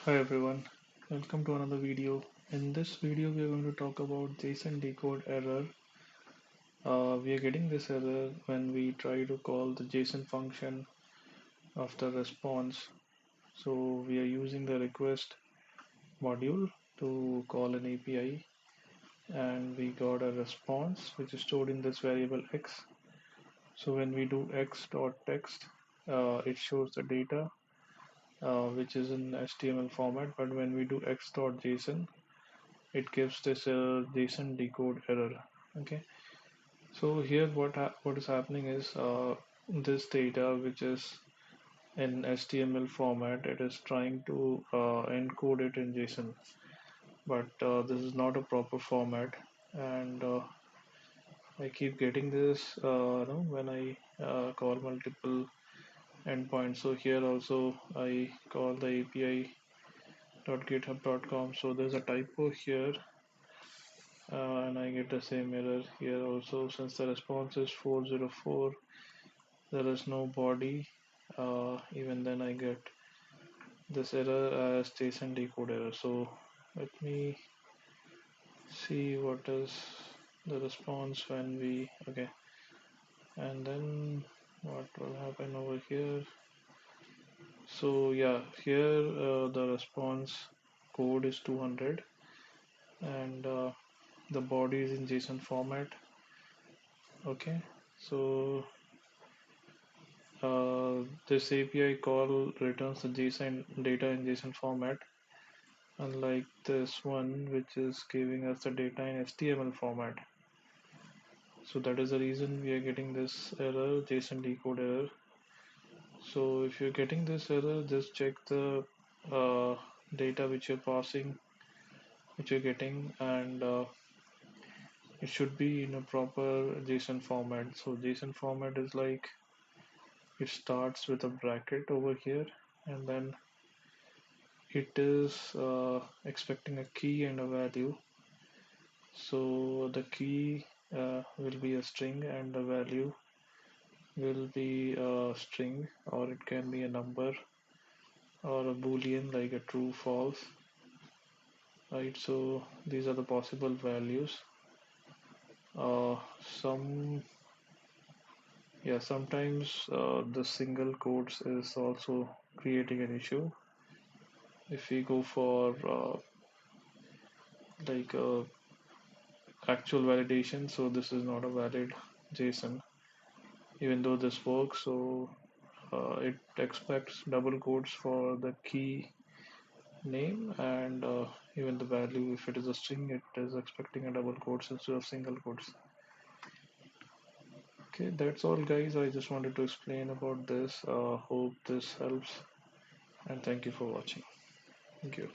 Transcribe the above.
Hi everyone, welcome to another video. In this video, we are going to talk about JSON decode error. We are getting this error when we try to call the JSON function after response. So we are using the request module to call an API, and we got a response which is stored in this variable x. So when we do x.text, it shows the data which is in HTML format, but when we do x.json, it gives this JSON decode error. Okay, so here what is happening is this data which is in HTML format, it is trying to encode it in JSON, but this is not a proper format, and I keep getting this when I call multiple endpoints. So here also I call the api.github.com. So there's a typo here, and I get the same error here also. Since the response is 404, there is no body. Even then I get this error as JSON decode error. So let me see what is the response when we okay, and then what will happen over here. So yeah, here the response code is 200, and the body is in JSON format. Okay, so this API call returns the JSON data in JSON format, unlike this one which is giving us the data in HTML format. So that is the reason we are getting this error, JSON decode error. So if you're getting this error, just check the data which you're passing, which you're getting, and it should be in a proper JSON format. So JSON format is like it starts with a bracket over here, and then it is expecting a key and a value. So the key will be a string, and the value will be a string, or it can be a number or a boolean like a true false, right? So these are the possible values. Some yeah, sometimes the single quotes is also creating an issue. If we go for like actual validation, so this is not a valid JSON, even though this works. So it expects double quotes for the key name, and even the value, if it is a string, it is expecting a double quotes instead of single quotes. Okay, that's all guys, I just wanted to explain about this. Hope this helps, and thank you for watching. Thank you.